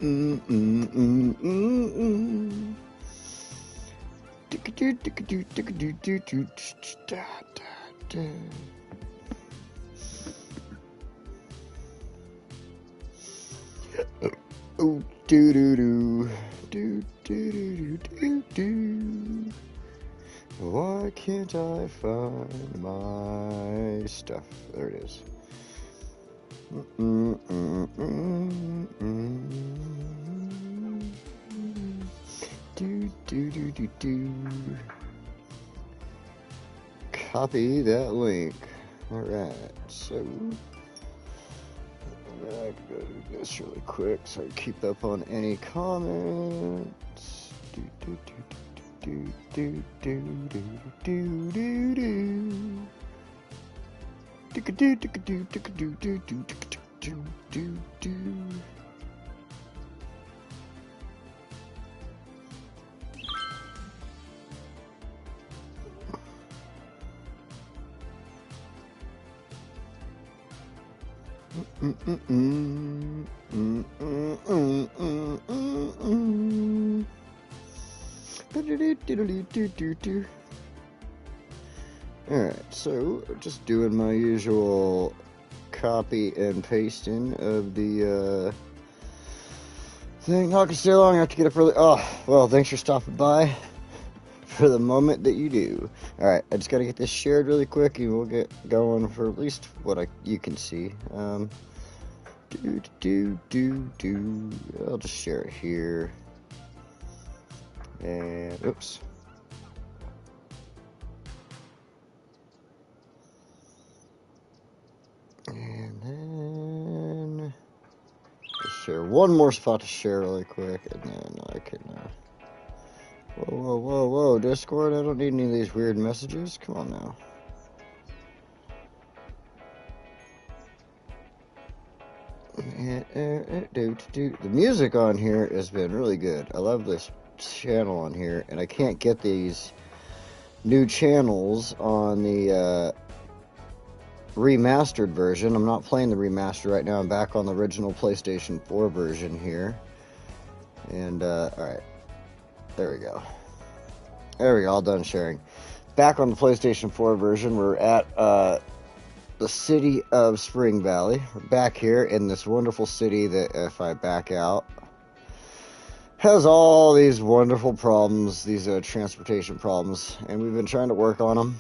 Oh, do do do do do do do do. Why can't I find my stuff? There it is. Do do do do do. Copy that link. All right, so I can go do this really quick so I can keep up on any comments. Do do do do do do do do do. Do do do do do do do do do do. Alright, so just doing my usual copy and pasting of the thing. Not gonna stay long, I have to get up early. Oh, well, thanks for stopping by for the moment that you do. Alright, I just gotta get this shared really quick and we'll get going for at least what you can see. I'll just share it here. And, oops. And then just share one more spot to share really quick, and then I can. Whoa, Discord! I don't need any of these weird messages. Come on now. The music on here has been really good. I love this channel on here, and I can't get these new channels on the remastered version. I'm not playing the remaster right now. I'm back on the original PlayStation 4 version here. And, alright. There we go. There we go. All done sharing. Back on the PlayStation 4 version, we're at the city of Spring Valley. We're back here in this wonderful city that, if I back out, has all these wonderful problems, these transportation problems, and we've been trying to work on them.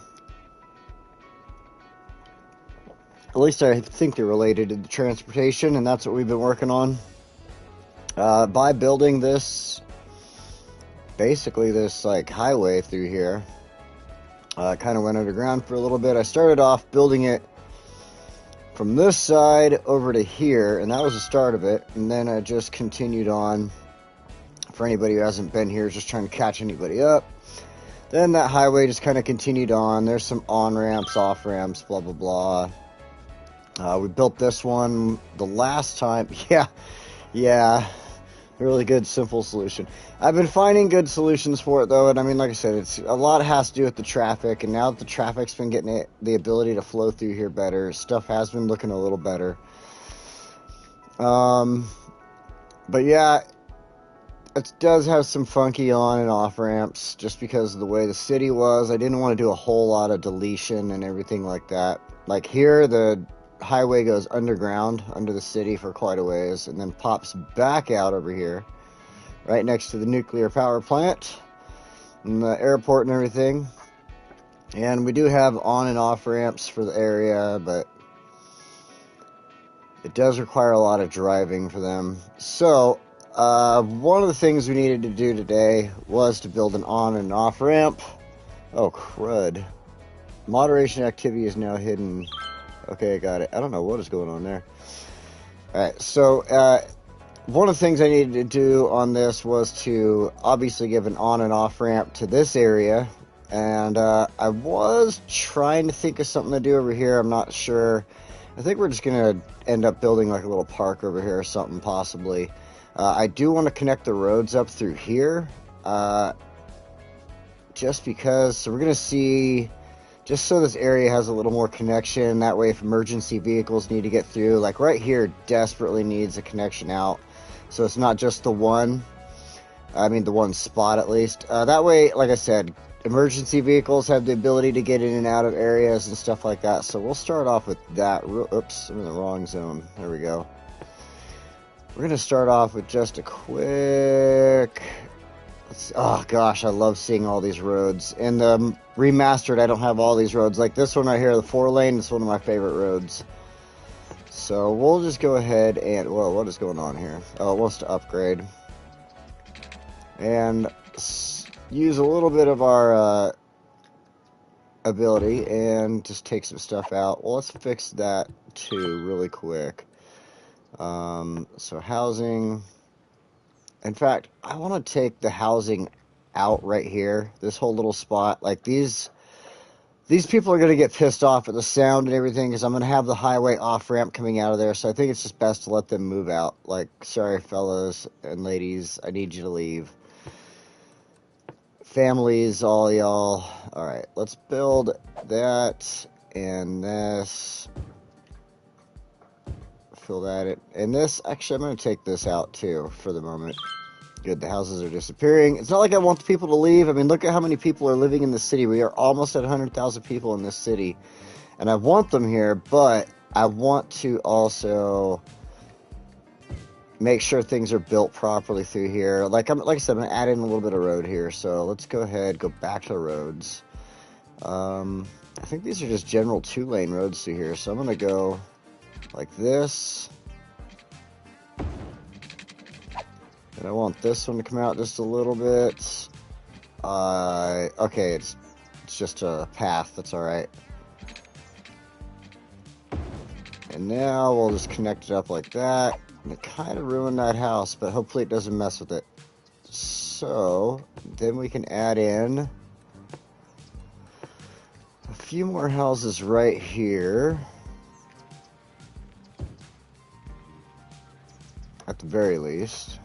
At least I think they're related to the transportation, and that's what we've been working on. By building this, basically this like highway through here, kind of went underground for a little bit. I started off building it from this side over to here, and that was the start of it. And then I just continued on. For anybody who hasn't been here, just trying to catch anybody up. Then that highway just kind of continued on. There's some on-ramps, off-ramps, blah, blah, blah. We built this one the last time. Yeah. Really good, simple solution. I've been finding good solutions for it, though. And I mean, like I said, it's a lot has to do with the traffic. And now that the traffic's been getting the ability to flow through here better, stuff has been looking a little better. But yeah, it does have some funky on and off ramps just because of the way the city was. I didn't want to do a whole lot of deletion and everything like that. Like here, the highway goes underground under the city for quite a ways and then pops back out over here right next to the nuclear power plant and the airport and everything. And we do have on and off ramps for the area, but it does require a lot of driving for them. So one of the things we needed to do today was to build an on and off ramp. Oh crud. Moderation activity is now hidden. Okay, I got it. I don't know what is going on there. Alright, so one of the things I needed to do on this was to obviously give an on and off ramp to this area. And I was trying to think of something to do over here. I'm not sure. I think we're just going to end up building like a little park over here or something possibly. I do want to connect the roads up through here. Just because. So we're going to see... Just so this area has a little more connection. That way if emergency vehicles need to get through. Like right here desperately needs a connection out. so it's not just the one. I mean, the one spot at least. That way, like I said, emergency vehicles have the ability to get in and out of areas and stuff like that. So we'll start off with that. Oops, I'm in the wrong zone. There we go. We're going to start off with just a quick... Oh gosh, I love seeing all these roads. In the remastered, I don't have all these roads. Like this one right here, the 4-lane, is one of my favorite roads. So we'll just go ahead and... Whoa, what is going on here? Oh, it wants to upgrade. And use a little bit of our ability and just take some stuff out. Well, let's fix that too really quick. So housing... In fact, I want to take the housing out right here. This whole little spot. Like, these people are going to get pissed off at the sound and everything because I'm going to have the highway off-ramp coming out of there. So I think it's just best to let them move out. Like, sorry, fellas and ladies. I need you to leave. Families, all y'all. Alright, let's build that and this. Fill that in. And this, actually, I'm going to take this out too for the moment. Good, the houses are disappearing. It's not like I want the people to leave. I mean, look at how many people are living in the city. We are almost at 100,000 people in this city. And I want them here, but I want to also make sure things are built properly through here. Like I said, I'm going to add in a little bit of road here. So let's go ahead, go back to the roads. I think these are just general 2-lane roads through here. So I'm going to go... like this. And I want this one to come out just a little bit. Okay, it's just a path. That's alright. And now we'll just connect it up like that. And it kind of ruined that house, but hopefully it doesn't mess with it. So, then we can add in a few more houses right here. At the very least.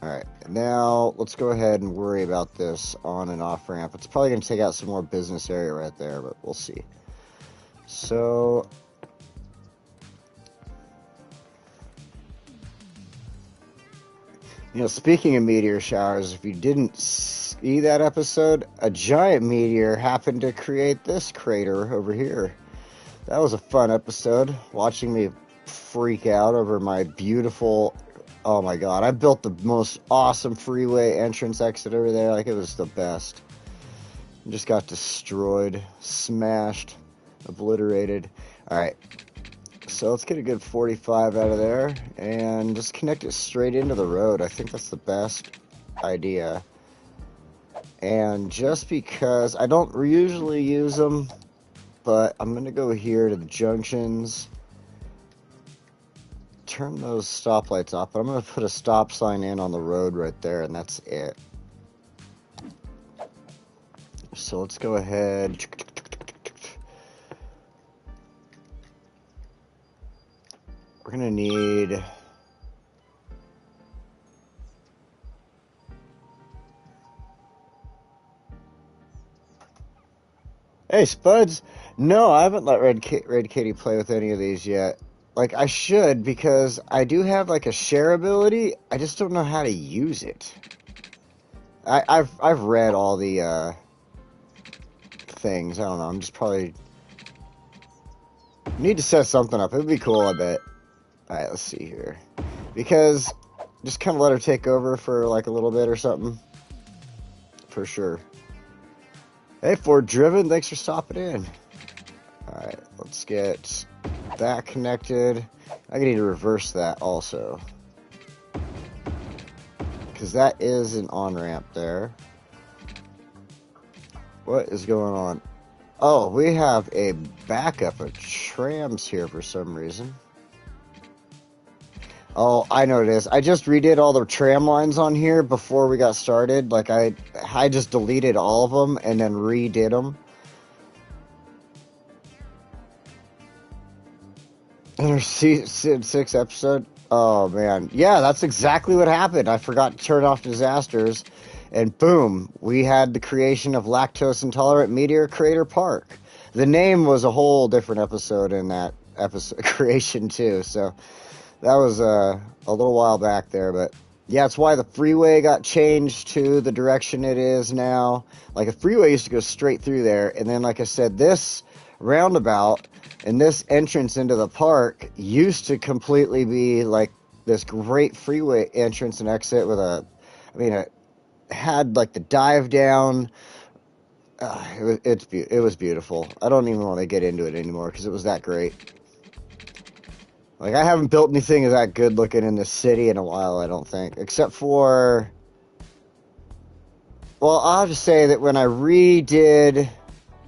Alright, now let's go ahead and worry about this on and off ramp. It's probably going to take out some more business area right there, but we'll see. So, you know, speaking of meteor showers, if you didn't see that episode, a giant meteor happened to create this crater over here. That was a fun episode, watching me freak out over my beautiful... Oh my god, I built the most awesome freeway entrance exit over there. Like, it was the best. Just got destroyed, smashed, obliterated. Alright, so let's get a good 45 out of there and just connect it straight into the road. I think that's the best idea. And just because I don't usually use them, but I'm going to go here to the junctions. Turn those stoplights off, but I'm going to put a stop sign in on the road right there, and that's it. So let's go ahead. We're going to need... Hey, Spuds! No, I haven't let Red Kitty play with any of these yet. Like, I should, because I do have, like, a share ability. I just don't know how to use it. I've read all the, things. I don't know. I'm just probably... need to set something up. It would be cool, I bet. Alright, let's see here. Because, just kind of let her take over for, like, a little bit or something. For sure. Hey, Ford Driven, thanks for stopping in. Alright, let's get... that connected. I need to reverse that also, because that is an on-ramp there. What is going on? Oh, we have a backup of trams here for some reason. Oh, I know it is. I just redid all the tram lines on here before we got started. Like, I just deleted all of them and then redid them. In our season 6 episode? Oh, man. Yeah, that's exactly what happened. I forgot to turn off disasters, and boom, we had the creation of Lactose Intolerant Meteor Crater Park. The name was a whole different episode in that episode creation, too, so That was a little while back there, but yeah, it's why the freeway got changed to the direction it is now. Like, the freeway used to go straight through there, and then, like I said, this roundabout and this entrance into the park used to completely be like this great freeway entrance and exit with it had like the dive down. It was beautiful. I don't even want to get into it anymore because it was that great. Like, I haven't built anything that good looking in this city in a while, I don't think. Except for... Well, I'll have to say that when I redid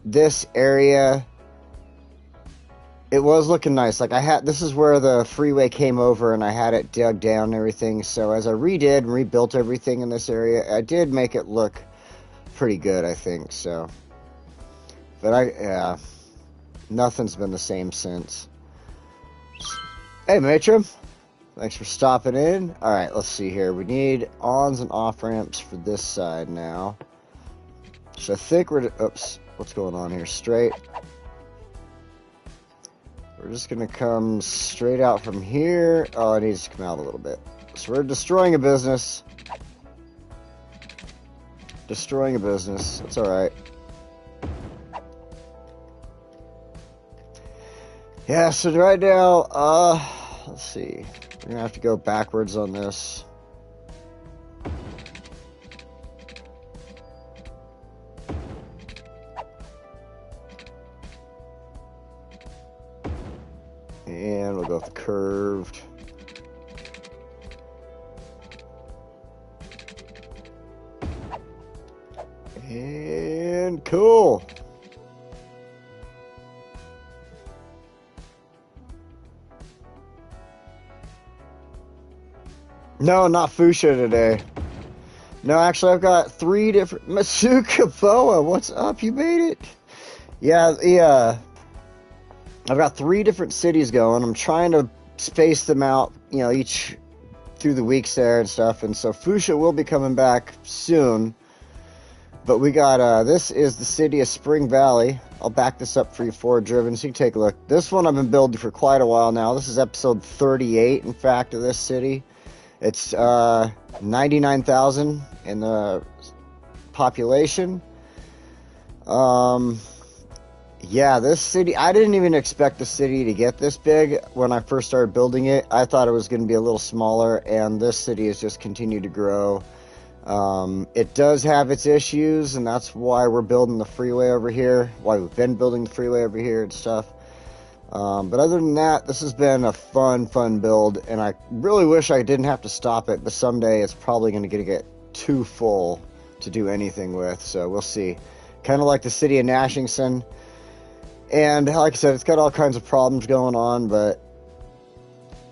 this area, it was looking nice. Like, this is where the freeway came over, and I had it dug down and everything. So as I redid and rebuilt everything in this area, I did make it look pretty good, I think, so. But yeah, nothing's been the same since. Hey, Matrim. Thanks for stopping in. Alright, let's see here. We need ons and off-ramps for this side now. So I think oops, what's going on here? Straight. We're just going to come straight out from here. Oh, it needs to come out a little bit. So we're destroying a business. Destroying a business. That's alright. Yeah, so right now, let's see. We're going to have to go backwards on this. And we'll go with the curved. And cool. No, not fuchsia today. No, actually, I've got 3 different... Masuka Boa, what's up? You made it. Yeah. I've got 3 different cities going. I'm trying to space them out, each through the weeks there and stuff. And so fuchsia will be coming back soon. But we got, this is the city of Spring Valley. I'll back this up for you forward driven so you can take a look. This one I've been building for quite a while now. This is episode 38, in fact, of this city. It's 99,000 in the population. Yeah, this city, I didn't even expect the city to get this big when I first started building it. I thought it was going to be a little smaller, and this city has just continued to grow. It does have its issues, and that's why we're building the freeway over here, why we've been building the freeway over here and stuff. But other than that, this has been a fun build, and I really wish I didn't have to stop it, but someday it's probably going to get too full to do anything with, so we'll see. Kind of like the city of Nashington, and like I said, it's got all kinds of problems going on, but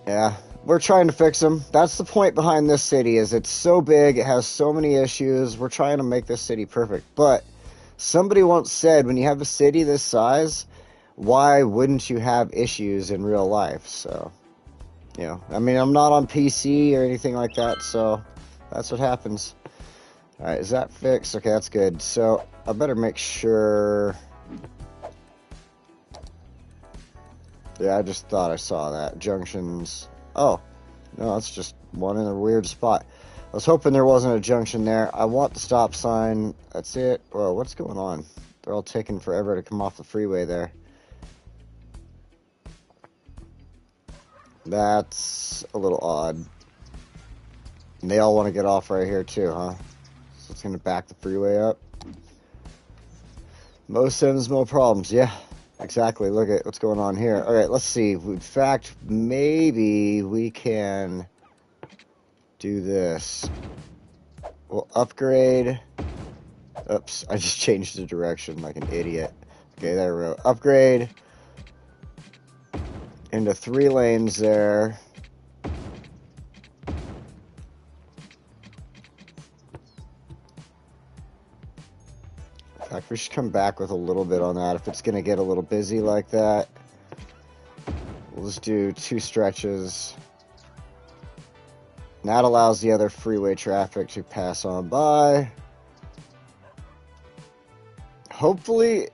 yeah, we're trying to fix them. That's the point behind this city, is it's so big, it has so many issues, we're trying to make this city perfect. But somebody once said, when you have a city this size, why wouldn't you have issues in real life? So, I mean, I'm not on PC or anything like that, so that's what happens. Alright, is that fixed? Okay, that's good. So, I better make sure... Yeah, I just thought I saw that. Junctions... Oh, no, that's just one in a weird spot. I was hoping there wasn't a junction there. I want the stop sign. That's it. Whoa, what's going on? They're all taking forever to come off the freeway there. That's a little odd. And they all want to get off right here too, huh? So it's going to back the freeway up. Most ends, no problems. Yeah, exactly. Look at what's going on here. All right, let's see. In fact, maybe we can do this. We'll upgrade. Oops, I just changed the direction like an idiot. Okay, there we go. Upgrade into 3 lanes there. In fact, we should come back with a little bit on that if it's going to get a little busy like that. We'll just do 2 stretches. And that allows the other freeway traffic to pass on by. Hopefully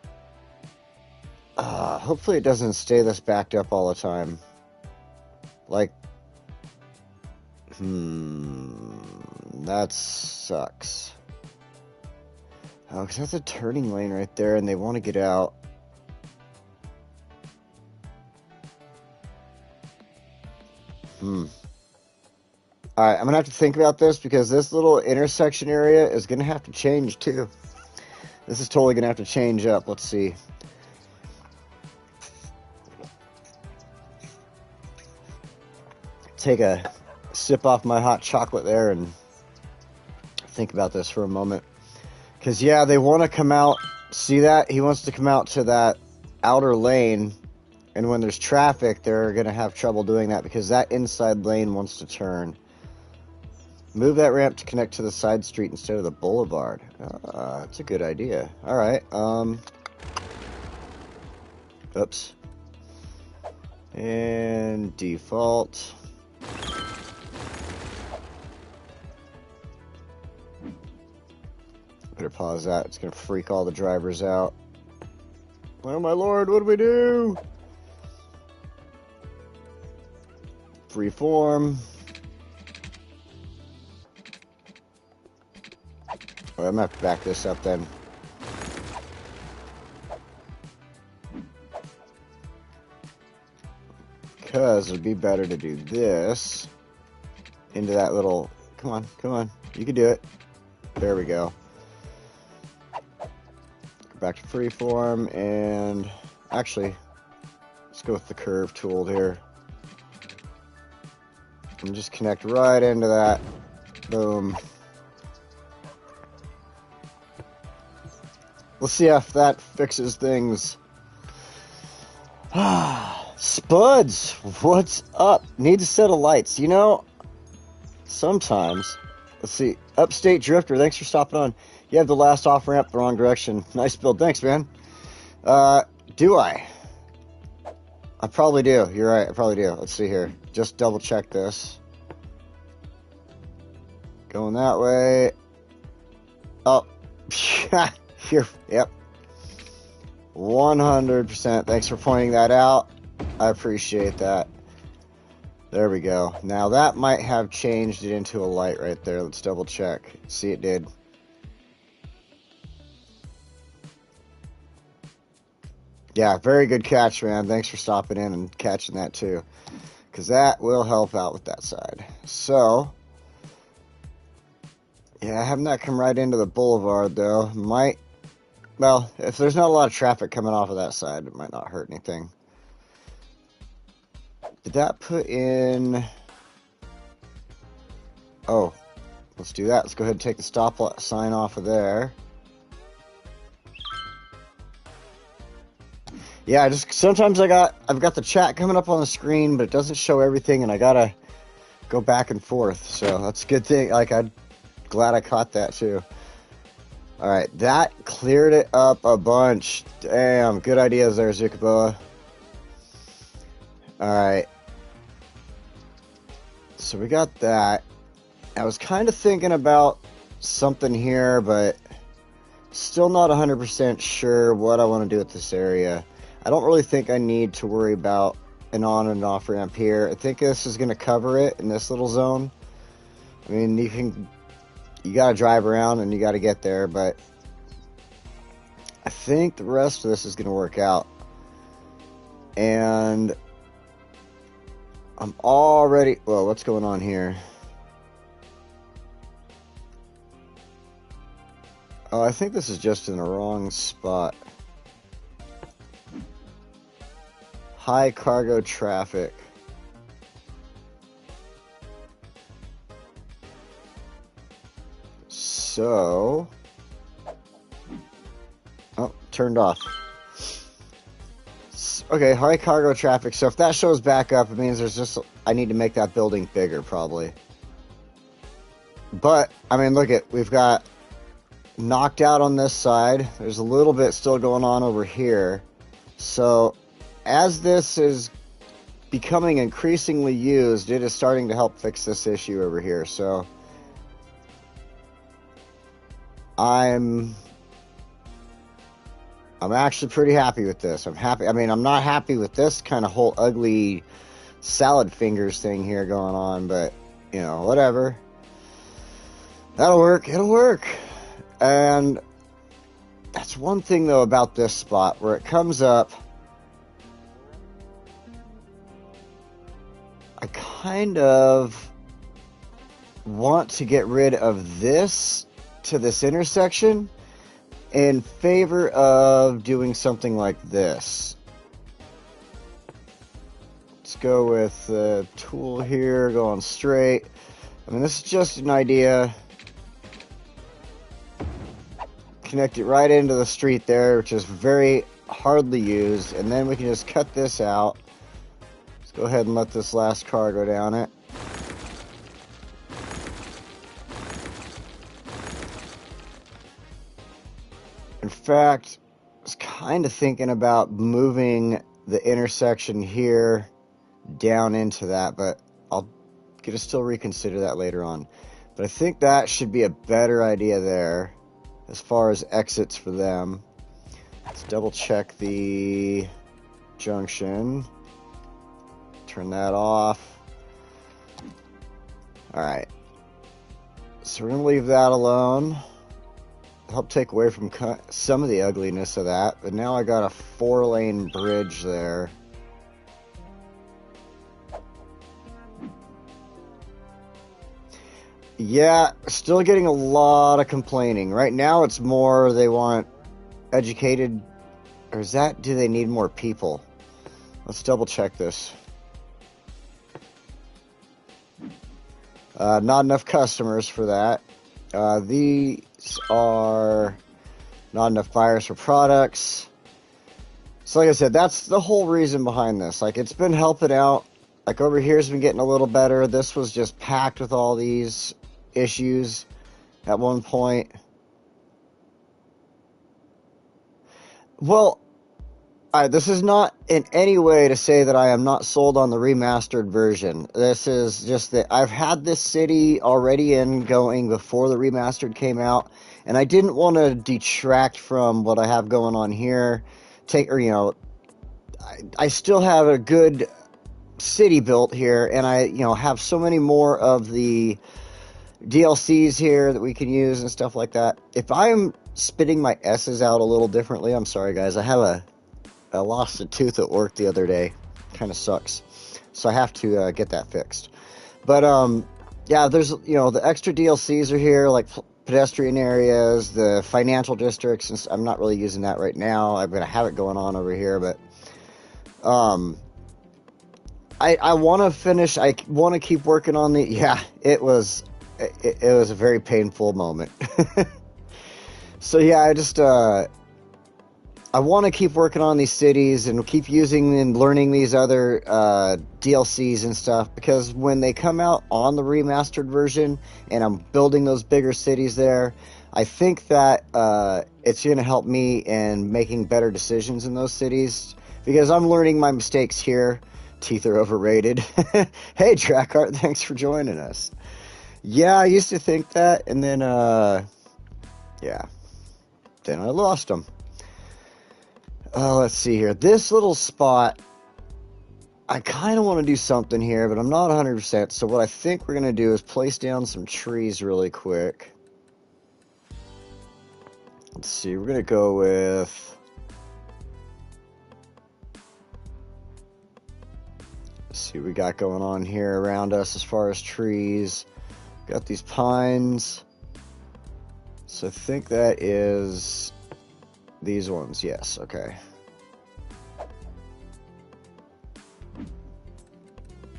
it doesn't stay this backed up all the time. Like, That sucks. Oh, because that's a turning lane right there, and they want to get out. Alright, I'm going to have to think about this, because this little intersection area is going to have to change, too. This is totally going to have to change up. Let's see. Take a sip off my hot chocolate there and think about this for a moment. Because, yeah, they want to come out. See that? He wants to come out to that outer lane. And when there's traffic, they're going to have trouble doing that, because that inside lane wants to turn. Move that ramp to connect to the side street instead of the boulevard. That's a good idea. All right. Oops. And default. Better pause that. It's going to freak all the drivers out. Oh my lord, what do we do? Freeform. Oh, I'm going to have to back this up then. Because it'd be better to do this into that little... Come on, come on. You can do it. There we go. Back to freeform, and actually, let's go with the curve tool here. And just connect right into that. Boom. Let's see if that fixes things. Spuds, what's up? Need a set of lights. You know, sometimes, let's see. Upstate Drifter, thanks for stopping on. You have the last off-ramp the wrong direction. Nice build. Thanks, man. Do I? I probably do. You're right. I probably do. Let's see here. Just double check this. Going that way. Oh. Here. Yep. 100%. Thanks for pointing that out. I appreciate that. There we go. Now that might have changed it into a light right there. Let's double check. See, it did. Yeah, very good catch, man. Thanks for stopping in and catching that too, because that will help out with that side. So, yeah, having that come right into the boulevard, though, might... Well, if there's not a lot of traffic coming off of that side, it might not hurt anything. Did that put in... Oh, let's do that. Let's go ahead and take the stop sign off of there. Yeah, just sometimes I've got the chat coming up on the screen, but it doesn't show everything, and I gotta go back and forth. So that's a good thing. Like, I'm glad I caught that too. All right, that cleared it up a bunch. Damn, good ideas there, Zukaboa. All right, so we got that. I was kind of thinking about something here, but still not 100% sure what I want to do with this area. I don't really think I need to worry about an on and off ramp here. I think this is going to cover it in this little zone. I mean, you got to drive around and you got to get there, but I think the rest of this is going to work out. And I'm already... Well, what's going on here? Oh, I think this is just in the wrong spot. High cargo traffic. So... Oh, turned off. Okay, high cargo traffic. So if that shows back up, it means there's just... I need to make that building bigger, probably. But, I mean, look at... We've got knocked out on this side. There's a little bit still going on over here. So... As this is becoming increasingly used, it is starting to help fix this issue over here. So I'm actually pretty happy with this. I'm happy. I mean, I'm not happy with this kind of whole ugly salad fingers thing here going on, but you know, whatever. That'll work. It'll work. And that's one thing, though, about this spot where it comes up. I kind of want to get rid of this to this intersection in favor of doing something like this. Let's go with the tool here, going straight. I mean, this is just an idea. Connect it right into the street there, which is very hardly used, and then we can just cut this out. Let's go ahead and let this last car go down it. In fact, I was kind of thinking about moving the intersection here down into that, but I'll get to still reconsider that later on. But I think that should be a better idea there as far as exits for them. Let's double check the junction. Turn that off. Alright. So we're going to leave that alone. Help take away from some of the ugliness of that. But now I got a 4-lane bridge there. Yeah, still getting a lot of complaining. Right now it's more they want educated, or is that, do they need more people? Let's double check this. Not enough customers for that. These are not enough buyers for products. So like I said, that's the whole reason behind this. Like, it's been helping out. Like, over here's been getting a little better. This was just packed with all these issues at one point. Well, this is not in any way to say that I am not sold on the remastered version. This is just that I've had this city already going before the remastered came out, and I didn't want to detract from what I have going on here. I still have a good city built here, and I, have so many more of the DLCs here that we can use and stuff like that. If I'm spitting my S's out a little differently, I'm sorry, guys. I lost a tooth at work the other day. Kind of sucks. So I have to get that fixed. But, yeah, there's, the extra DLCs are here, like pedestrian areas, the financial districts, and I'm not really using that right now. I'm going to have it going on over here, but, I want to finish, I want to keep working on it was a very painful moment. So yeah, I want to keep working on these cities and keep using and learning these other DLCs and stuff, because when they come out on the remastered version and I'm building those bigger cities there, I think that it's going to help me in making better decisions in those cities, because I'm learning my mistakes here. Teeth are overrated. Hey, Drackart, thanks for joining us. Yeah, I used to think that, and then, then I lost them. Let's see here. This little spot, I kind of want to do something here, but I'm not 100%. So what I think we're going to do is place down some trees really quick. Let's see. We're going to go with... Let's see what we got going on here around us as far as trees. Got these pines. So I think that is... these ones, yes, okay.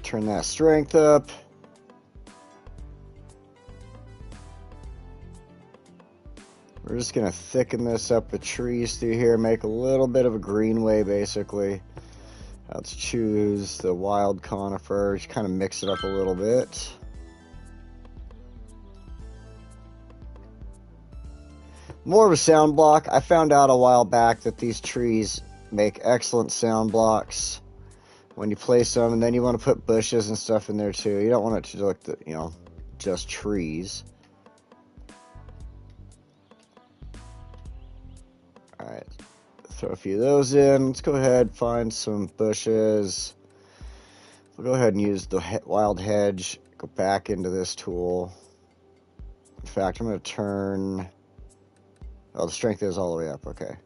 Turn that strength up. We're just going to thicken this up with trees through here, make a little bit of a greenway, basically. Let's choose the wild conifer, just kind of mix it up a little bit. More of a sound block. I found out a while back that these trees make excellent sound blocks when you place them, and then you want to put bushes and stuff in there too. You don't want it to look, just trees. Alright, throw a few of those in. Let's go ahead, find some bushes. We'll go ahead and use the wild hedge. go back into this tool. In fact, I'm going to turn... Oh, the strength is all the way up. Okay.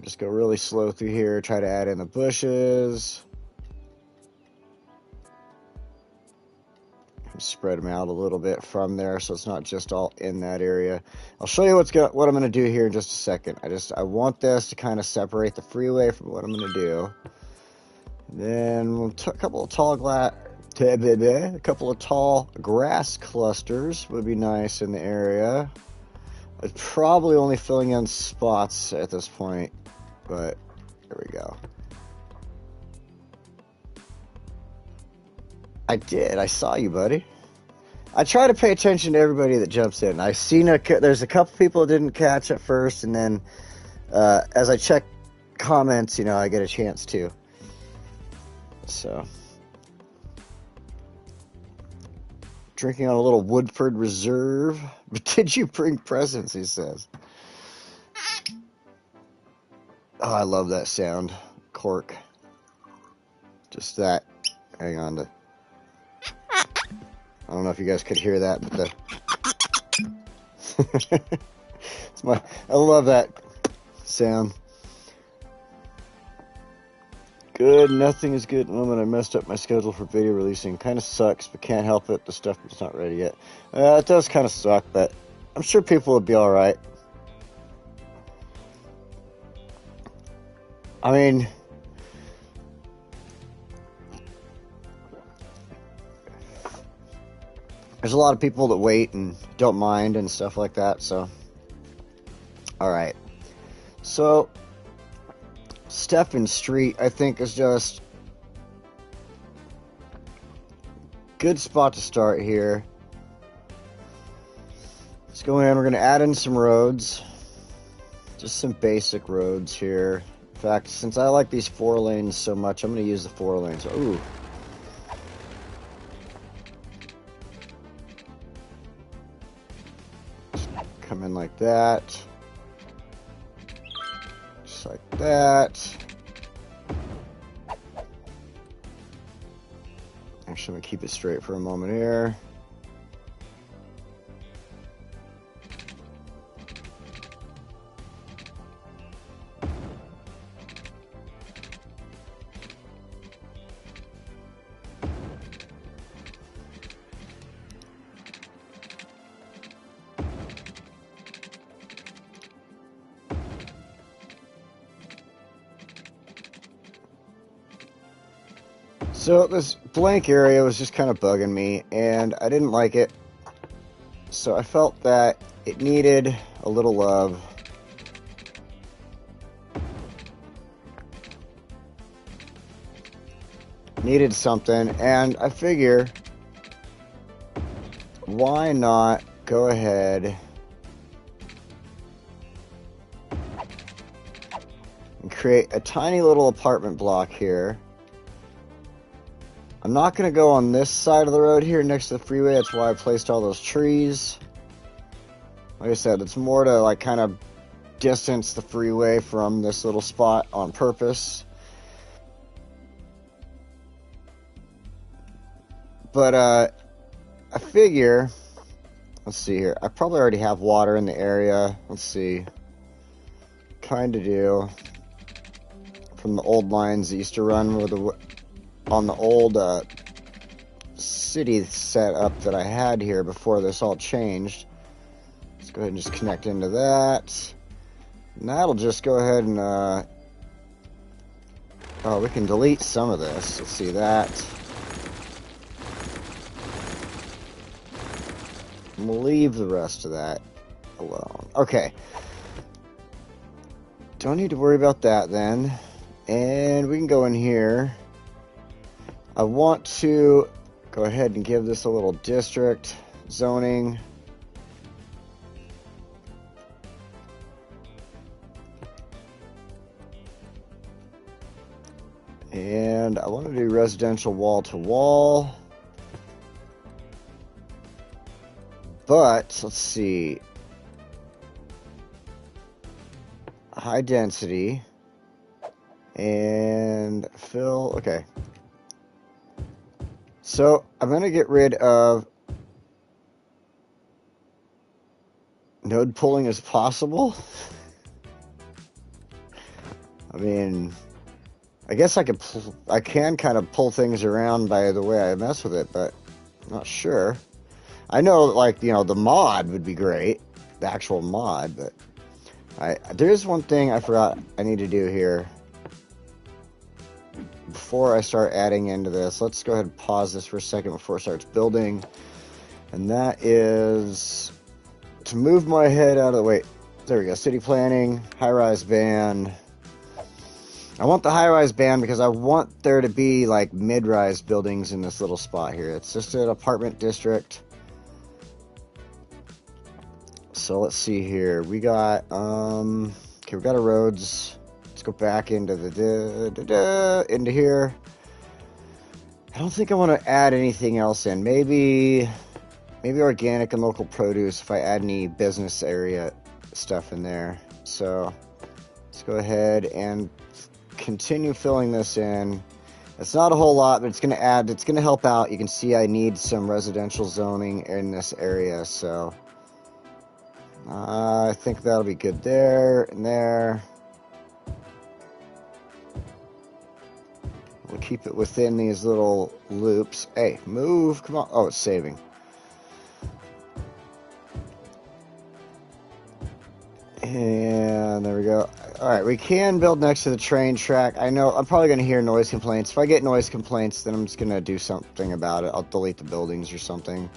Just go really slow through here. Try to add in the bushes. Spread them out a little bit from there so it's not just all in that area. I'll show you what I'm going to do here in just a second. I want this to kind of separate the freeway from what I'm going to do. Then a couple of tall grass clusters would be nice in the area. It's probably only filling in spots at this point, but there we go. I saw you, buddy. I try to pay attention to everybody that jumps in. I've seen there's a couple people that didn't catch at first, and then as I check comments, I get a chance to. So, drinking on a little Woodford Reserve. But did you bring presents? He says. Oh, I love that sound. Cork. Just that. Hang on to. I don't know if you guys could hear that, but I love that sound. Good, nothing is good at the moment. I messed up my schedule for video releasing. Kind of sucks, but can't help it. The stuff is not ready yet. It does kind of suck, but I'm sure people will be alright. I mean... There's a lot of people that wait and don't mind and stuff like that, so. Alright. So, Stephen Street, I think, is just good spot to start here. Let's go in. We're going to add in some roads. Just some basic roads here. In fact, since I like these 4 lanes so much, I'm going to use the 4 lanes. Ooh. Come in like that. Just like that. Actually, I'm going to keep it straight for a moment here. So this blank area was just kind of bugging me, and I didn't like it. So I felt that it needed a little love. Needed something, and I figure, why not go ahead and create a tiny little apartment block here. I'm not going to go on this side of the road here next to the freeway. That's why I placed all those trees. Like I said, it's more to like kind of distance the freeway from this little spot on purpose. But I figure, let's see here. I probably already have water in the area. Let's see. Kind of do. From the old lines that used to run with the... on the old city setup that I had here before this all changed. Let's go ahead and just connect into that. And that'll just go ahead and, oh, we can delete some of this. Let's see that. And we'll leave the rest of that alone. Okay. Don't need to worry about that then. And we can go in here. I want to go ahead and give this a little district zoning. And I want to do residential wall to wall. But, let's see. High density. And fill, okay. So I'm going to get rid of node pulling as possible. I mean, I guess I can kind of pull things around by the way I mess with it, but I'm not sure. I know, like, you know, the mod would be great, the actual mod, but there is one thing I forgot I need to do here before I start adding into this. Let's go ahead and pause this for a second before it starts building, and that is to move my head out of the way. There we go. City planning, high-rise ban. I want the high-rise ban because I want there to be like mid-rise buildings in this little spot here. It's just an apartment district. So let's see here. We got okay, we got our roads. Let's go back into the into here. I don't think I want to add anything else in. Maybe organic and local produce if I add any business area stuff in there. So let's go ahead and continue filling this in. It's not a whole lot, but it's going to help out. You can see I need some residential zoning in this area, so I think that'll be good there and there. We'll keep it within these little loops. Hey, move, come on. Oh, it's saving. And there we go. Alright, we can build next to the train track. I know I'm probably going to hear noise complaints. If I get noise complaints, then I'm just going to do something about it. I'll delete the buildings or something.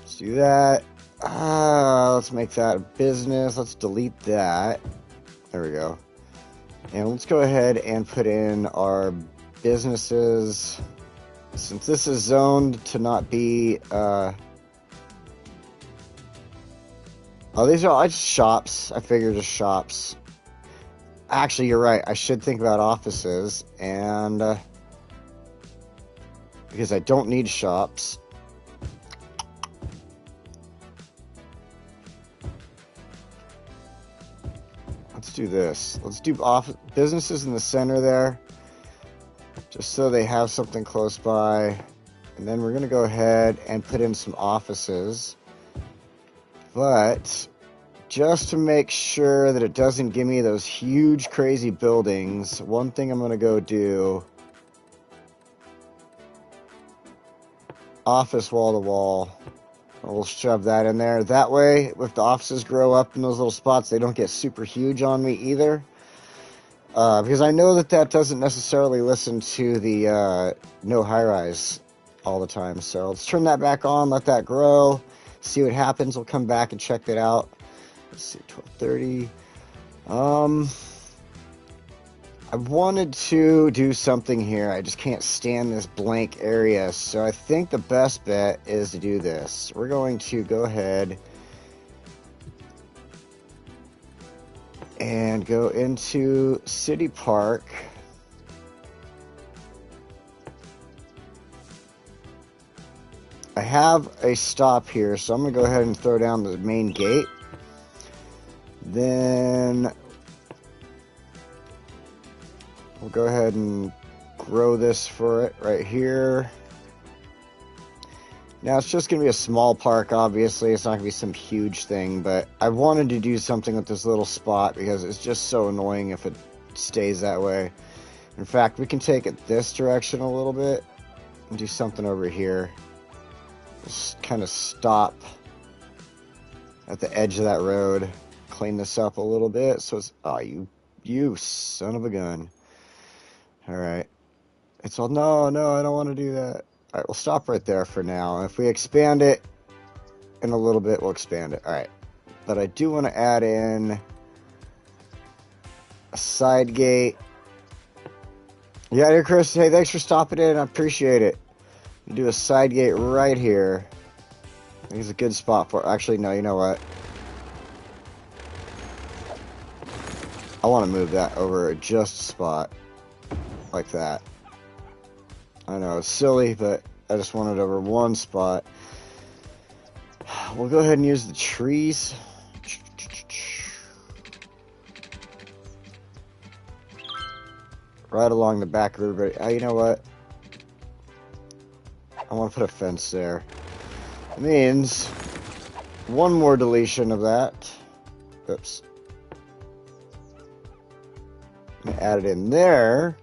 Let's do that. Let's make that a business. Let's delete that. There we go. And let's go ahead and put in our businesses. Since this is zoned to not be... Oh, these are all just shops. I figured just shops. Actually, you're right. I should think about offices, and because I don't need shops. Let's do this. Let's do businesses in the center there, just so they have something close by. And then we're going to go ahead and put in some offices. But just to make sure that it doesn't give me those huge, crazy buildings, one thing I'm going to go do, office wall-to-wall. We'll shove that in there. That way, if the offices grow up in those little spots, they don't get super huge on me either. Because I know that doesn't necessarily listen to the no high-rise all the time. So let's turn that back on, let that grow. See what happens. We'll come back and check it out. Let's see, 12:30. I wanted to do something here. I just can't stand this blank area. So I think the best bet is to do this. We're going to go ahead and go into City Park. I have a stop here, so I'm going to go ahead and throw down the main gate. Then we'll go ahead and grow this for it right here. Now, it's just going to be a small park, obviously. It's not going to be some huge thing, but I wanted to do something with this little spot because it's just so annoying if it stays that way. In fact, we can take it this direction a little bit and do something over here. Just kind of stop at the edge of that road, clean this up a little bit. So it's, oh, you son of a gun. All right. It's all, no, I don't want to do that. All right, we'll stop right there for now. If we expand it in a little bit, we'll expand it. All right. But I do want to add in a side gate. Yeah, dear Chris, hey, thanks for stopping in. I appreciate it. Do a side gate right here. I think it's a good spot for... Actually, no, you know what? I want to move that over just a spot. Like that. I know, it's silly, but I just want it over one spot. We'll go ahead and use the trees. Right along the back of everybody. You know what? I want to put a fence there. It means one more deletion of that. Oops. I'm gonna add it in there.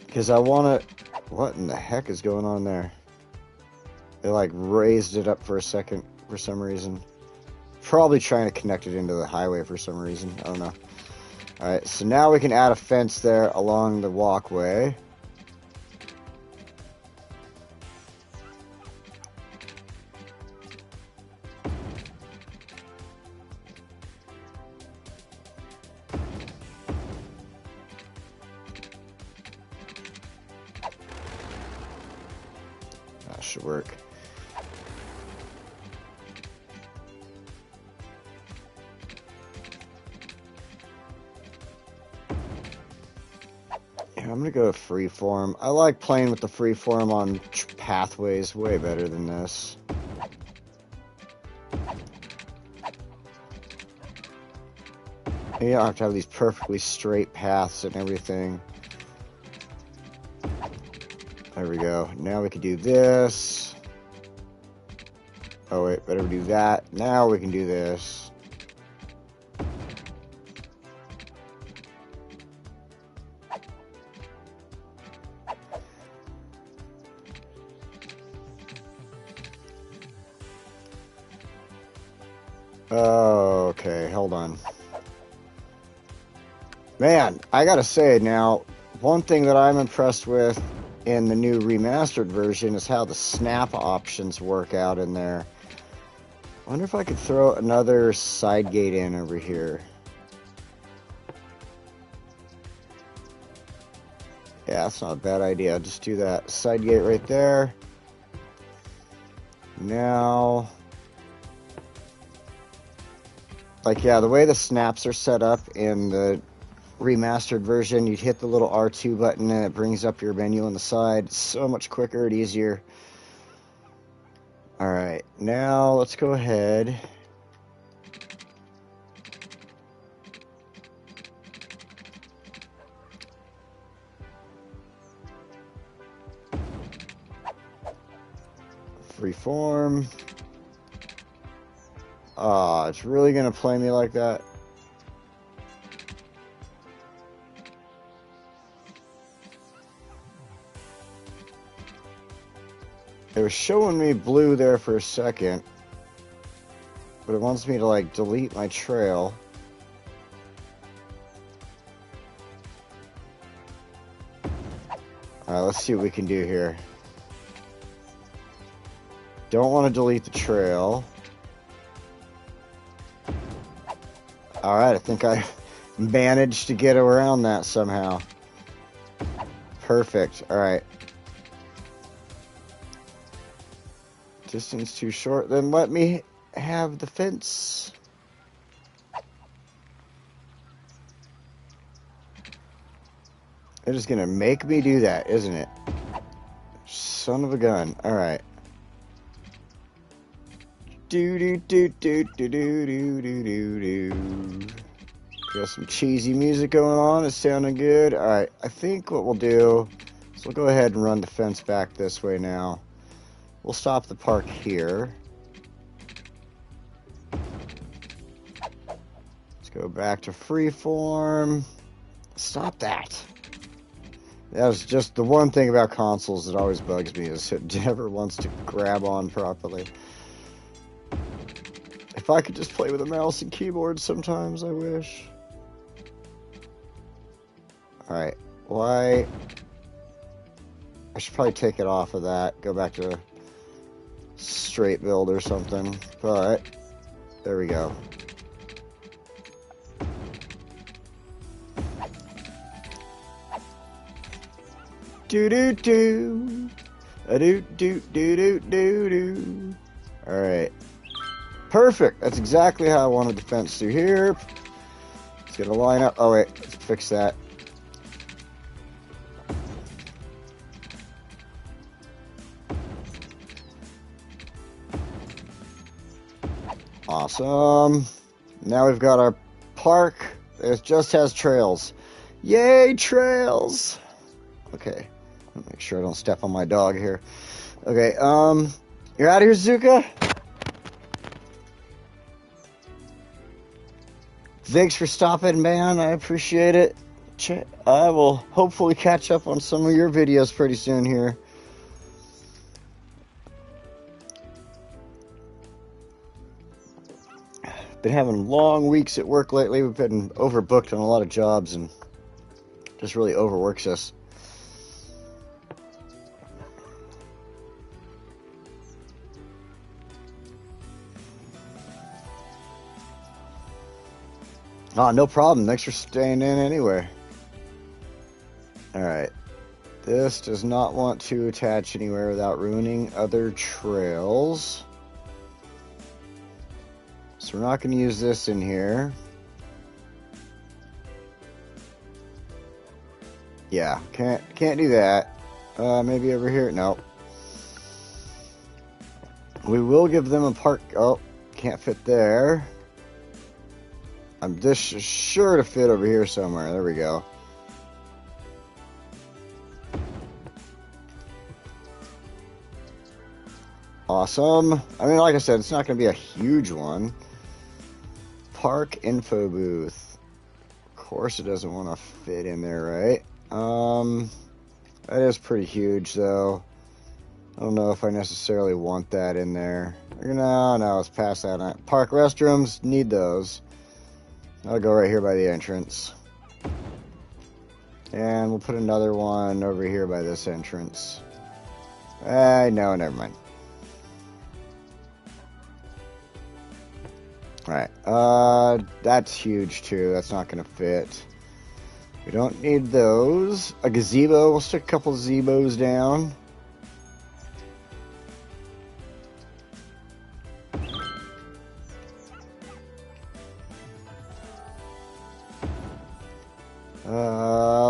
Because I want to... What in the heck is going on there? They like raised it up for a second for some reason. Probably trying to connect it into the highway for some reason. I don't know. Alright, so now we can add a fence there along the walkway. That should work. I'm gonna go freeform. I like playing with the freeform on pathways way better than this. You don't have to have these perfectly straight paths and everything. There we go. Now we can do this. Oh wait, better do that. Now we can do this. Okay, hold on. Man, I gotta say now, one thing that I'm impressed with in the new remastered version is how the snap options work out in there. I wonder if I could throw another side gate in over here. Yeah, that's not a bad idea. Just do that side gate right there. Now... Like, yeah, the way the snaps are set up in the remastered version, you'd hit the little R2 button and it brings up your menu on the side. It's so much quicker and easier. Alright, now let's go ahead. Freeform. Ah, it's really gonna play me like that. It was showing me blue there for a second, but it wants me to like delete my trail. Alright, let's see what we can do here. Don't want to delete the trail. Alright, I think I managed to get around that somehow. Perfect. Alright. Distance too short, then let me have the fence. It is gonna make me do that, isn't it? Son of a gun. Alright. Do do do do do do do do do do. Got some cheesy music going on. It's sounding good. Alright, I think what we'll do is we'll go ahead and run the fence back this way now. We'll stop the park here. Let's go back to freeform. Stop that. That was just the one thing about consoles that always bugs me, is it never wants to grab on properly. If I could just play with a mouse and keyboard sometimes, I wish. Alright, why? I should probably take it off of that, go back to straight build or something, but there we go. Do do do, a do do do do do do. All right, perfect. That's exactly how I wanted the fence through here. Let's get a line up. Oh wait, let's fix that. Awesome. Now we've got our park. It just has trails. Yay, trails! Okay, make sure I don't step on my dog here. Okay, you're out of here, Zuka? Thanks for stopping, man. I appreciate it. I will hopefully catch up on some of your videos pretty soon here. Been having long weeks at work lately. We've been overbooked on a lot of jobs and just really overworks us. Oh, no problem. Thanks for staying in anyway. Alright. This does not want to attach anywhere without ruining other trails. So we're not going to use this in here. Yeah, can't do that. Maybe over here. Nope. We will give them a park. Oh, can't fit there. This is sure to fit over here somewhere. There we go. Awesome. I mean, like I said, it's not going to be a huge one. Park info booth. Of course it doesn't want to fit in there, right? That is pretty huge, though. I don't know if I necessarily want that in there. No, let's pass that. Park restrooms, need those. I'll go right here by the entrance. And we'll put another one over here by this entrance. No, never mind. Alright, that's huge too. That's not going to fit. We don't need those. A gazebo. We'll stick a couple gazebos down.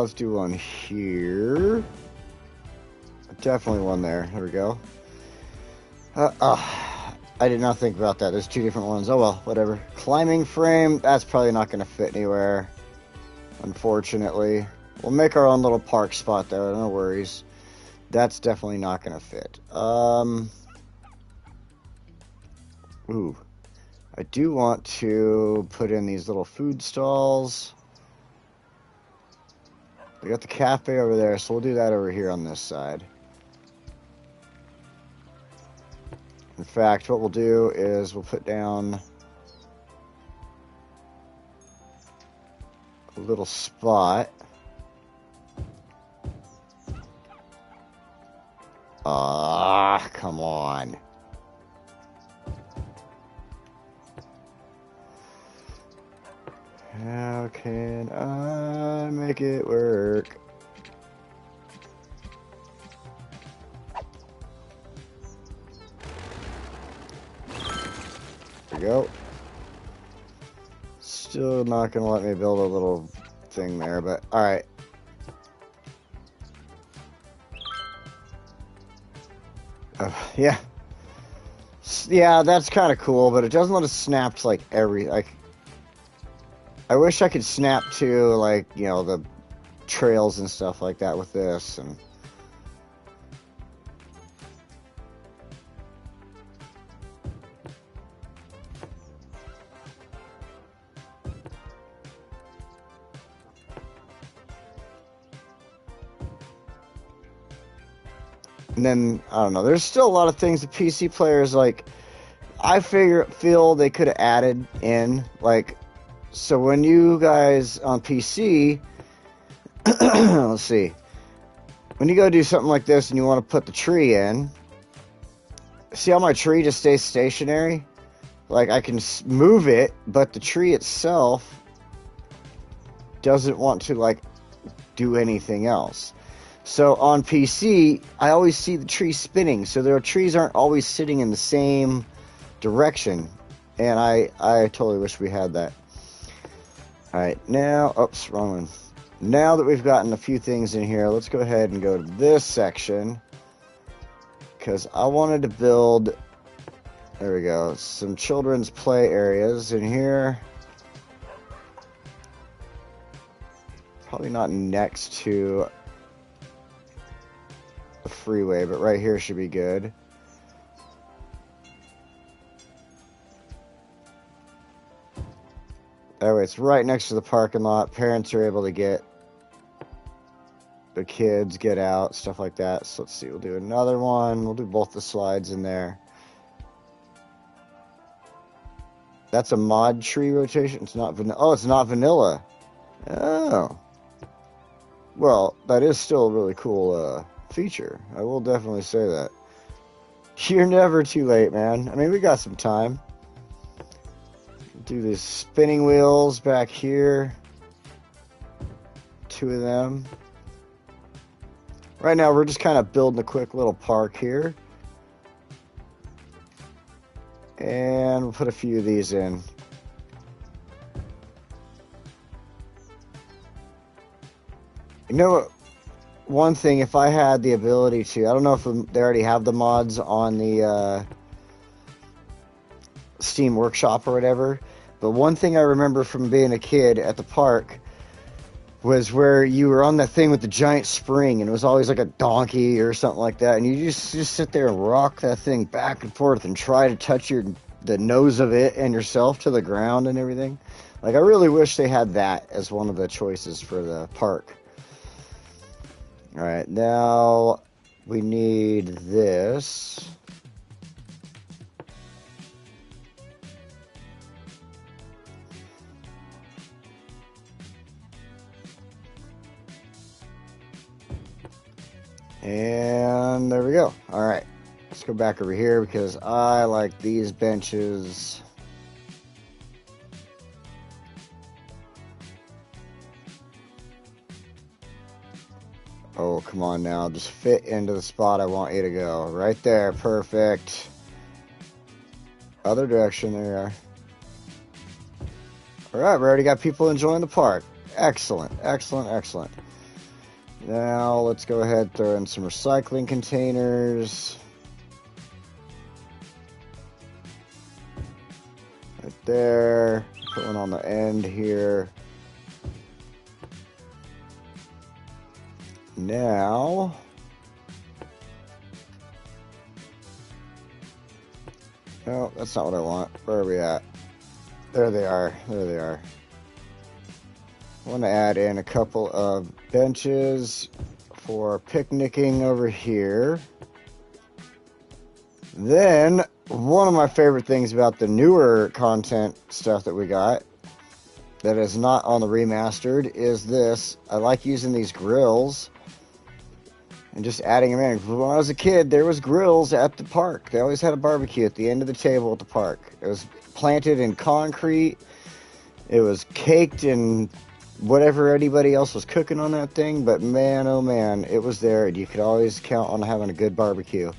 Let's do one here. Definitely one there. There we go. I did not think about that. There's two different ones. Oh well, whatever. Climbing frame. That's probably not going to fit anywhere, unfortunately. We'll make our own little park spot though. No worries. That's definitely not going to fit. Ooh. I do want to put in these little food stalls. We got the cafe over there, so we'll do that over here on this side. In fact, what we'll do is we'll put down a little spot. Ah, come on. How can I make it work? There we go. Still not going to let me build a little thing there, but alright. Yeah. Yeah, that's kind of cool, but it doesn't let us snap to, like, I wish I could snap to, like, you know, the trails and stuff like that with this, and... And then, I don't know, there's still a lot of things that PC players, like, I feel they could have added in, like, so when you guys on PC, let's see, when you go do something like this and you want to put the tree in, see how my tree just stays stationary? Like, I can move it, but the tree itself doesn't want to, like, do anything else. So on PC, I always see the tree spinning, so their trees aren't always sitting in the same direction, and I totally wish we had that. Alright, now, oops, wrong one. Now that we've gotten a few things in here, let's go ahead and go to this section, because I wanted to build, there we go, some children's play areas in here. Probably not next to the freeway, but right here should be good. That way, it's right next to the parking lot. Parents are able to get the kids, get out, stuff like that. So let's see, we'll do another one. We'll do both the slides in there. That's a mod tree rotation. It's not vanilla. Oh, it's not vanilla. Oh. Well, that is still a really cool feature. I will definitely say that. You're never too late, man. I mean, we got some time. Do these spinning wheels back here. 2 of them. Right now, we're just kind of building a quick little park here. And we'll put a few of these in. You know, one thing, if I had the ability to, I don't know if they already have the mods on the Steam Workshop or whatever, but one thing I remember from being a kid at the park was where you were on that thing with the giant spring, and it was always like a donkey or something like that, and you just sit there and rock that thing back and forth and try to touch the nose of it and yourself to the ground and everything. Like, I really wish they had that as one of the choices for the park. Alright, now we need this. And there we go. Alright, let's go back over here because I like these benches. Oh, come on now. Just fit into the spot I want you to go. Right there. Perfect. Other direction. There you are. Alright, we already got people enjoying the park. Excellent. Excellent. Excellent. Now, let's go ahead and throw in some recycling containers. Right there. Put one on the end here. Now, no, that's not what I want. Where are we at? There they are. There they are. I want to add in a couple of benches for picnicking over here. Then, one of my favorite things about the newer content stuff that we got that is not on the remastered is this. I like using these grills and just adding them in. When I was a kid, there was grills at the park. They always had a barbecue at the end of the table at the park. It was planted in concrete. It was caked in whatever anybody else was cooking on that thing. But man, oh man, it was there. And you could always count on having a good barbecue.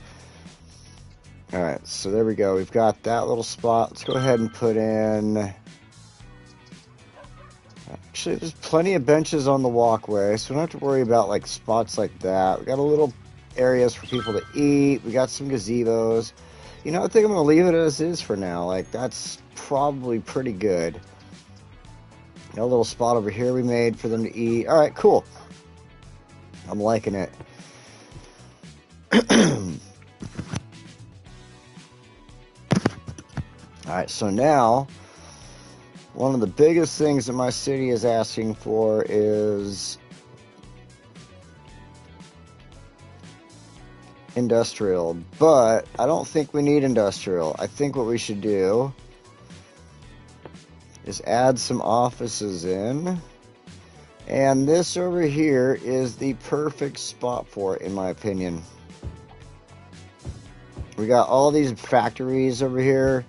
Alright, so there we go. We've got that little spot. Let's go ahead and put in... Actually, there's plenty of benches on the walkway, so we don't have to worry about like spots like that. We got a little areas for people to eat. We got some gazebos. You know, I think I'm gonna leave it as is for now. Like, that's probably pretty good. Got a little spot over here we made for them to eat. All right, cool. I'm liking it. All right, so now, one of the biggest things that my city is asking for is industrial, but I don't think we need industrial. I think what we should do is add some offices in, and this over here is the perfect spot for it, in my opinion. We got all these factories over here.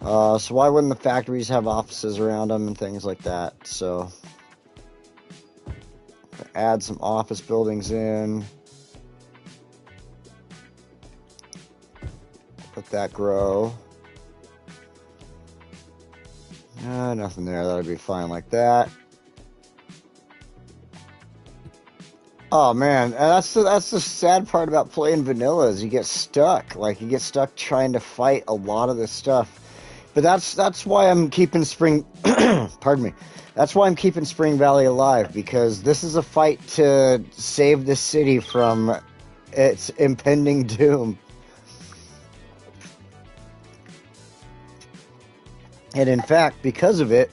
So why wouldn't the factories have offices around them and things like that? So, add some office buildings in. Let that grow. Nothing there. That'll be fine like that. Oh man, that's the sad part about playing vanilla is you get stuck. Like, you get stuck trying to fight a lot of this stuff. But that's why I'm keeping Spring. Pardon me. That's why I'm keeping Spring Valley alive, because this is a fight to save the city from its impending doom. And in fact, because of it,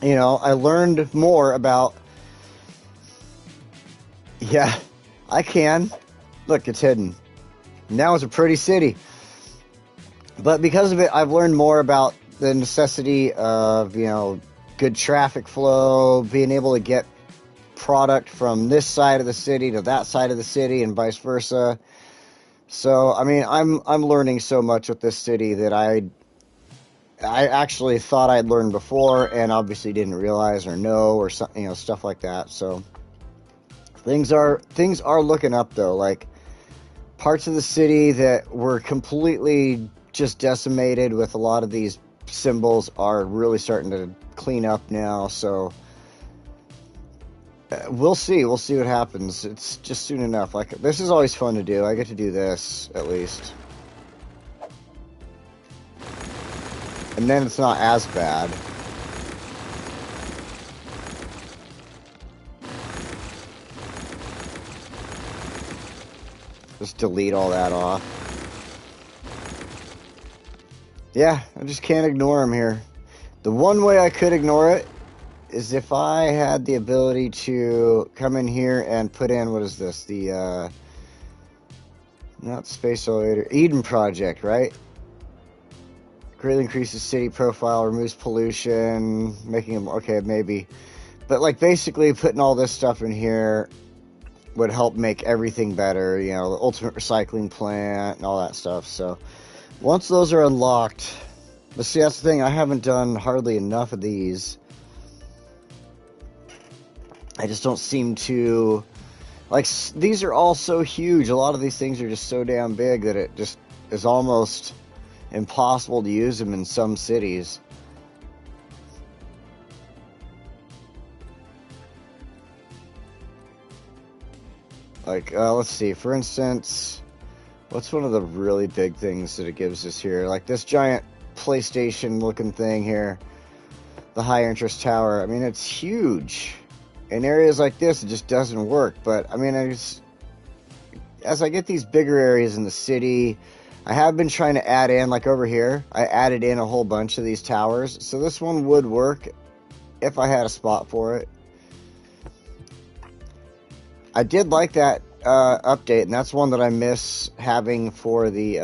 you know, I learned more about. Yeah, I can. Look, it's hidden. Now it's a pretty city. But because of it, I've learned more about the necessity of, you know, good traffic flow, being able to get product from this side of the city to that side of the city and vice versa. So, I mean, I'm learning so much with this city that I actually thought I'd learned before and obviously didn't realize or know or something, you know, stuff like that. So things are looking up though. Like parts of the city that were completely just decimated with a lot of these symbols are really starting to clean up now. So we'll see what happens. It's just soon enough. Like, this is always fun to do. I get to do this at least, and then it's not as bad. Just delete all that off. Yeah, I just can't ignore them here. The one way I could ignore it is if I had the ability to come in here and put in, what is this? The, not Space Elevator, Eden Project, right? Greatly increases city profile, removes pollution, making them, okay, maybe. But, like, basically putting all this stuff in here would help make everything better, you know, the ultimate recycling plant and all that stuff. So once those are unlocked, but see, that's the thing, I haven't done hardly enough of these. I just don't seem to, like, these are all so huge. A lot of these things are just so damn big that it just is almost impossible to use them in some cities. Like, let's see, for instance, what's one of the really big things that it gives us here? Like this giant PlayStation looking thing here, the high interest tower. I mean, it's huge. In areas like this, it just doesn't work. But, I mean, as I get these bigger areas in the city, I have been trying to add in, like over here, I added in a whole bunch of these towers. So this one would work if I had a spot for it. I did like that update, and that's one that I miss having for the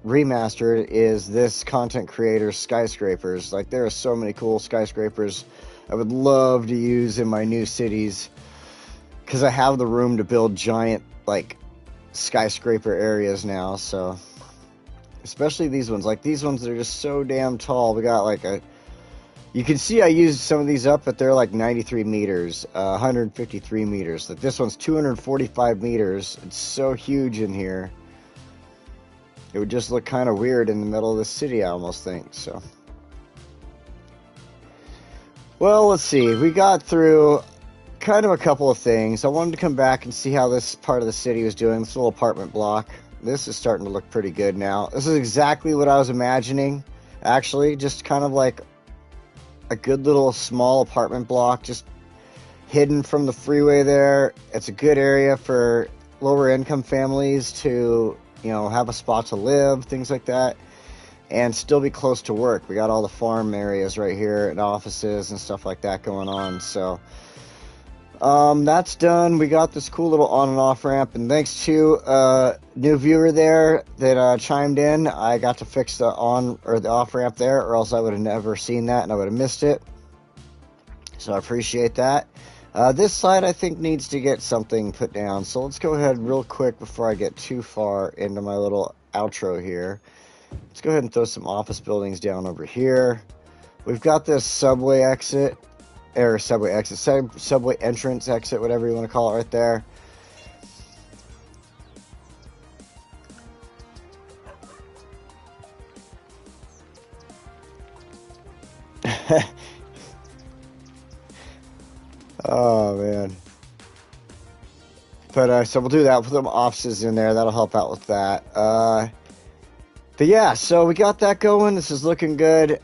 remastered, is this content creator skyscrapers. Like, there are so many cool skyscrapers I would love to use in my new cities, because I have the room to build giant, like, skyscraper areas now. So especially these ones, like these ones that are just so damn tall. We got like you can see I used some of these up, but they're like 93 meters, 153 meters. Like this one's 245 meters. It's so huge in here. It would just look kind of weird in the middle of the city, I almost think. So, well, let's see. We got through kind of a couple of things. I wanted to come back and see how this part of the city was doing. This little apartment block. This is starting to look pretty good now. This is exactly what I was imagining, actually. Just kind of like a good little small apartment block, just hidden from the freeway there. It's a good area for lower income families to, you know, have a spot to live, things like that, and still be close to work. We got all the farm areas right here and offices and stuff like that going on. So that's done. We got this cool little on and off ramp, and thanks to a new viewer there that chimed in, I got to fix the on or the off ramp there, or else I would have never seen that and I would have missed it. So I appreciate that. This side, I think, needs to get something put down. So let's go ahead real quick before I get too far into my little outro here. Let's go ahead and throw some office buildings down over here. We've got this subway exit, or subway exit, subway entrance exit, whatever you want to call it right there. Oh, man. But, so we'll do that. We'll put some offices in there. That'll help out with that. But yeah, so we got that going. This is looking good.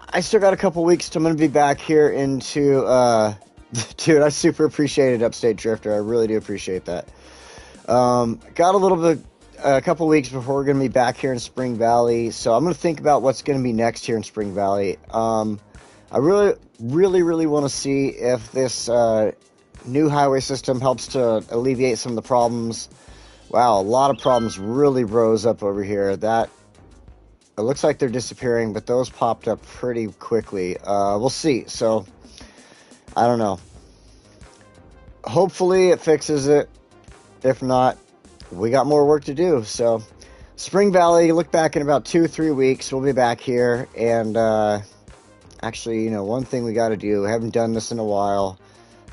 I still got a couple weeks till I'm going to be back here into, dude, I super appreciated Upstate Drifter. I really do appreciate that. Got a couple weeks before we're going to be back here in Spring Valley. So I'm going to think about what's going to be next here in Spring Valley. I really want to see if this, new highway system helps to alleviate some of the problems. Wow, a lot of problems really rose up over here. It looks like they're disappearing, but those popped up pretty quickly. We'll see. So, I don't know. Hopefully it fixes it. If not, we got more work to do. So, Spring Valley, look back in about 2-3 weeks. We'll be back here. And, actually, one thing we got to do, we haven't done this in a while.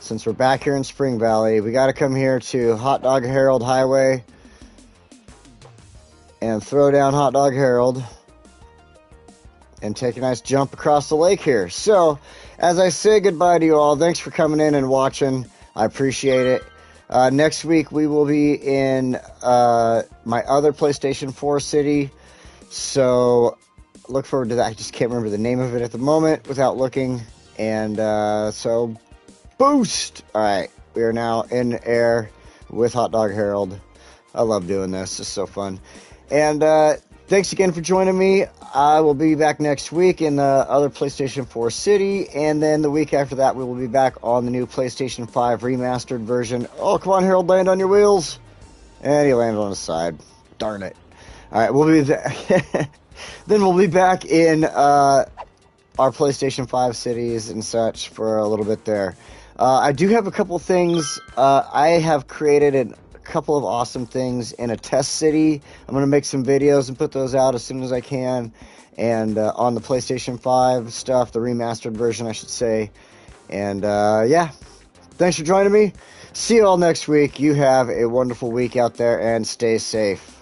Since we're back here in Spring Valley, we got to come here to Hot Dog Harold Highway and throw down Hot Dog Harold and take a nice jump across the lake here. So, as I say goodbye to you all, thanks for coming in and watching. I appreciate it. Next week, we will be in my other PlayStation 4 city. So, look forward to that. I just can't remember the name of it at the moment without looking. And so, boost! Alright, we are now in the air with Hot Dog Harold. I love doing this. It's so fun. And thanks again for joining me. I will be back next week in the other PlayStation 4 city, and then the week after that, we will be back on the new PlayStation 5 remastered version. Oh, come on, Harold, land on your wheels. And he landed on his side. Darn it. All right, we'll be then we'll be back in our PlayStation 5 cities and such for a little bit there. I do have a couple things. I have created a couple of awesome things in a test city. I'm going to make some videos and put those out as soon as I can. And on the PlayStation 5 stuff, the remastered version, I should say. And yeah, thanks for joining me. See you all next week. You have a wonderful week out there and stay safe.